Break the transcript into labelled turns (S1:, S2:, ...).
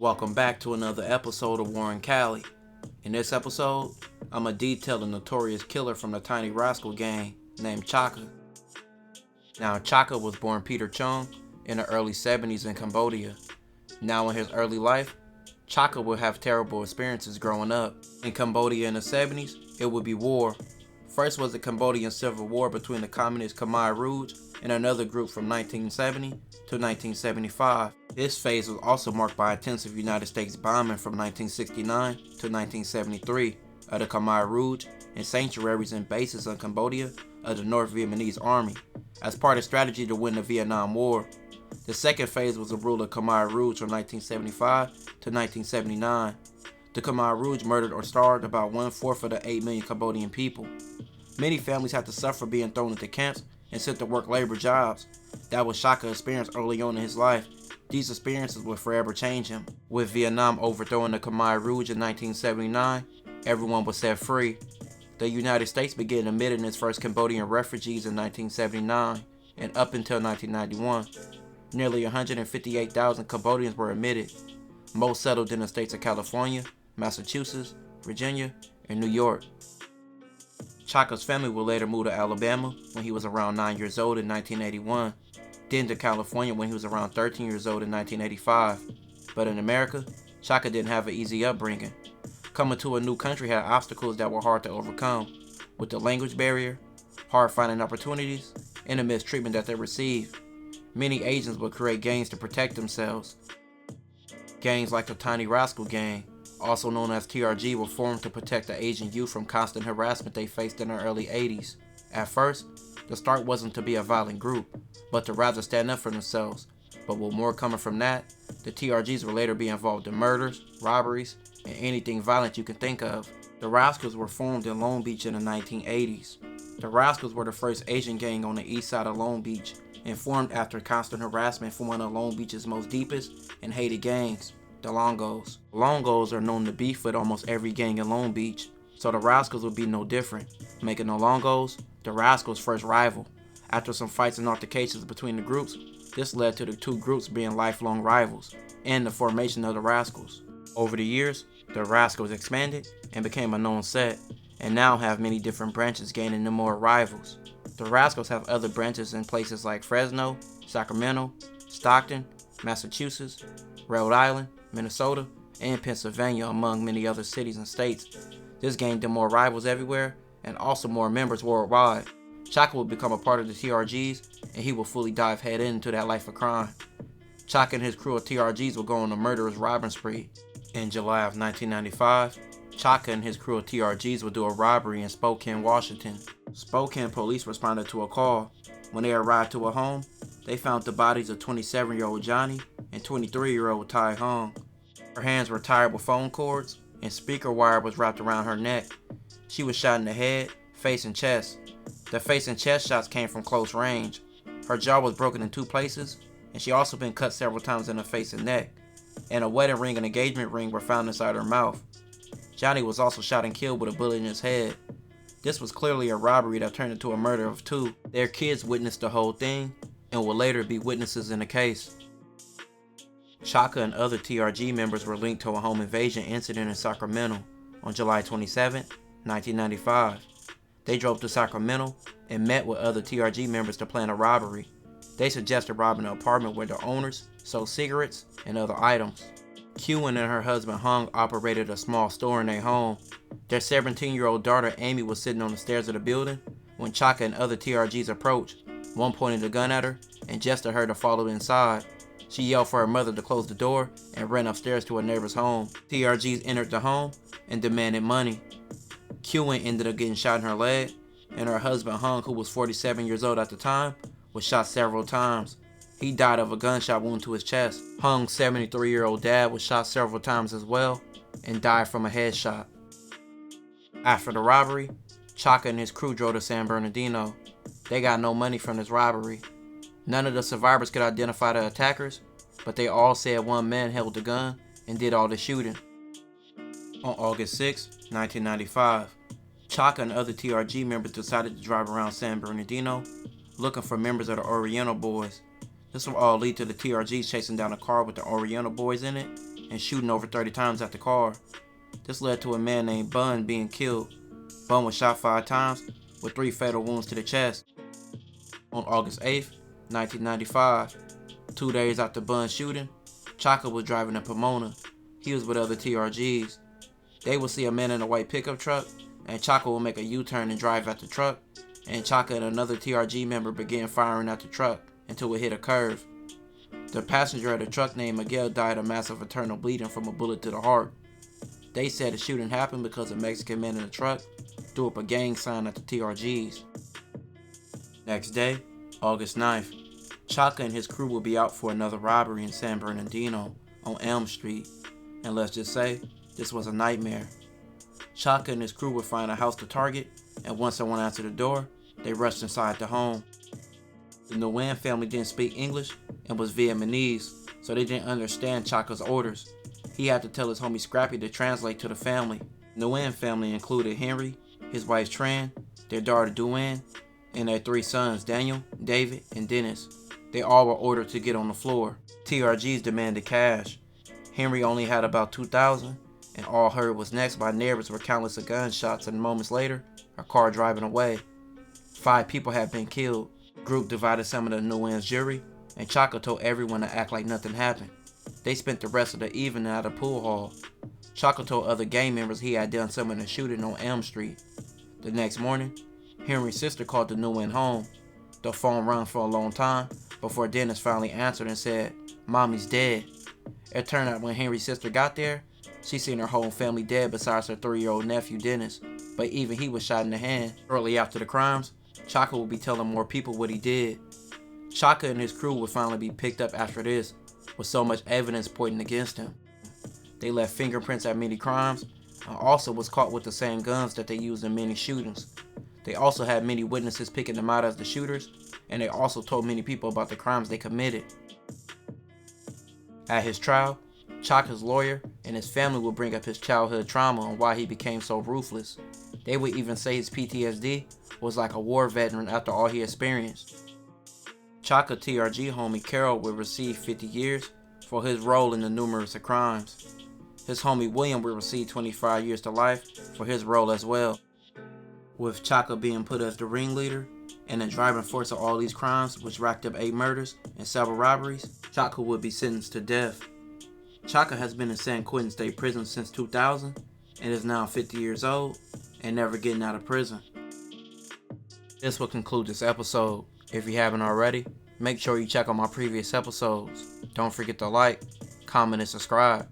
S1: Welcome back to another episode of Warren Cali. In this episode, I'ma detail the notorious killer from the Tiny Rascal gang named Chaka. Now, Chaka was born Peter Chung in the early 70s in Cambodia. Now in his early life, Chaka would have terrible experiences growing up. In Cambodia in the 70s, it would be war. First was the Cambodian Civil War between the communist Khmer Rouge and another group from 1970 to 1975. This phase was also marked by intensive United States bombing from 1969 to 1973 of the Khmer Rouge and sanctuaries and bases in Cambodia of the North Vietnamese Army, as part of strategy to win the Vietnam War. The second phase was the rule of Khmer Rouge from 1975 to 1979. The Khmer Rouge murdered or starved about 1/4 of the 8 million Cambodian people. Many families had to suffer being thrown into camps and sent to work labor jobs. That was Chaka's experience early on in his life. These experiences would forever change him. With Vietnam overthrowing the Khmer Rouge in 1979, everyone was set free. The United States began admitting its first Cambodian refugees in 1979, and up until 1991, nearly 158,000 Cambodians were admitted. Most settled in the states of California, Massachusetts, Virginia, and New York. Chaka's family would later move to Alabama when he was around 9 years old in 1981, then to California when he was around 13 years old in 1985. But in America, Chaka didn't have an easy upbringing. Coming to a new country had obstacles that were hard to overcome, with the language barrier, hard finding opportunities, and the mistreatment that they received. Many Asians would create gangs to protect themselves. Gangs like the Tiny Rascal gang, also known as TRG, were formed to protect the Asian youth from constant harassment they faced in the early 80s. At first, the start wasn't to be a violent group, but to rather stand up for themselves. But with more coming from that, the TRGs would later be involved in murders, robberies, and anything violent you can think of. The Rascals were formed in Long Beach in the 1980s. The Rascals were the first Asian gang on the east side of Long Beach, and formed after constant harassment from one of Long Beach's most deepest and hated gangs, the Longos. The Longos are known to beef with almost every gang in Long Beach, so the Rascals would be no different, making the Longos the Rascals' first rival. After some fights and altercations between the groups, this led to the two groups being lifelong rivals, and the formation of the Rascals. Over the years, the Rascals expanded and became a known set, and now have many different branches gaining them more rivals. The Rascals have other branches in places like Fresno, Sacramento, Stockton, Massachusetts, Rhode Island, Minnesota, and Pennsylvania, among many other cities and states. This gained them more rivals everywhere, and also more members worldwide. Chaka will become a part of the TRGs, and he will fully dive head into that life of crime. Chaka and his crew of TRGs will go on a murderous robbing spree. In July of 1995, Chaka and his crew of TRGs will do a robbery in Spokane, Washington. Spokane police responded to a call. When they arrived to a home, they found the bodies of 27-year-old Johnny and 23-year-old Tai Hong. Her hands were tied with phone cords, and speaker wire was wrapped around her neck. She was shot in the head, face, and chest. The face and chest shots came from close range. Her jaw was broken in 2 places, and she also been cut several times in the face and neck. And a wedding ring and engagement ring were found inside her mouth. Johnny was also shot and killed with a bullet in his head. This was clearly a robbery that turned into a murder of 2. Their kids witnessed the whole thing, and will later be witnesses in the case. Chaka and other TRG members were linked to a home invasion incident in Sacramento on July 27, 1995. They drove to Sacramento and met with other TRG members to plan a robbery. They suggested robbing an apartment where the owners sold cigarettes and other items. Kewin and her husband Hung operated a small store in their home. Their 17-year-old daughter Amy was sitting on the stairs of the building when Chaka and other TRGs approached. One pointed a gun at her and gestured her to follow inside. She yelled for her mother to close the door and ran upstairs to a neighbor's home. TRGs entered the home and demanded money. Kewin ended up getting shot in her leg, and her husband Hung, who was 47 years old at the time, was shot several times. He died of a gunshot wound to his chest. Hung's 73-year-old dad was shot several times as well and died from a headshot. After the robbery, Chaka and his crew drove to San Bernardino. They got no money from this robbery. None of the survivors could identify the attackers, but they all said one man held the gun and did all the shooting. On August 6, 1995, Chaka and other TRG members decided to drive around San Bernardino looking for members of the Oriental Boys. This will all lead to the TRGs chasing down a car with the Oriental Boys in it and shooting over 30 times at the car. This led to a man named Bun being killed. Bun was shot 5 times with 3 fatal wounds to the chest. On August 8th, 1995, 2 days after Bun's shooting, Chaka was driving to Pomona. He was with other TRGs. They would see a man in a white pickup truck, and Chaka would make a U-turn and drive at the truck, and Chaka and another TRG member began firing at the truck until it hit a curve. The passenger of the truck named Miguel died of massive internal bleeding from a bullet to the heart. They said the shooting happened because a Mexican man in the truck threw up a gang sign at the TRGs. Next day, August 9th, Chaka and his crew will be out for another robbery in San Bernardino on Elm Street, and let's just say, this was a nightmare. Chaka and his crew would find a house to target, and once someone answered the door, they rushed inside the home. The Nguyen family didn't speak English and was Vietnamese, so they didn't understand Chaka's orders. He had to tell his homie Scrappy to translate to the family. The Nguyen family included Henry, his wife Tran, their daughter Duan, and their 3 sons Daniel, David, and Dennis. They all were ordered to get on the floor. TRGs demanded cash. Henry only had about $2,000, and all heard was next by neighbors were countless of gunshots, and moments later, a car driving away. 5 people had been killed. Group divided some of the Nguyen's jury, and Chaka told everyone to act like nothing happened. They spent the rest of the evening at a pool hall. Chaka told other gang members he had done some of the shooting on Elm Street. The next morning, Henry's sister called the Nguyen home. The phone rang for a long time before Dennis finally answered and said, "Mommy's dead." It turned out when Henry's sister got there, she seen her whole family dead besides her 3-year-old nephew Dennis, but even he was shot in the hand. Shortly after the crimes, Chaka would be telling more people what he did. Chaka and his crew would finally be picked up after this, with so much evidence pointing against him. They left fingerprints at many crimes, and also was caught with the same guns that they used in many shootings. They also had many witnesses picking them out as the shooters, and they also told many people about the crimes they committed. At his trial, Chaka's lawyer and his family would bring up his childhood trauma and why he became so ruthless. They would even say his PTSD was like a war veteran after all he experienced. Chaka TRG homie Carol would receive 50 years for his role in the numerous crimes. His homie William would receive 25 years to life for his role as well. With Chaka being put as the ringleader and the driving force of all these crimes, which racked up 8 murders and several robberies, Chaka would be sentenced to death. Chaka has been in San Quentin State Prison since 2000 and is now 50 years old and never getting out of prison. This will conclude this episode. If you haven't already, make sure you check out my previous episodes. Don't forget to like, comment, and subscribe.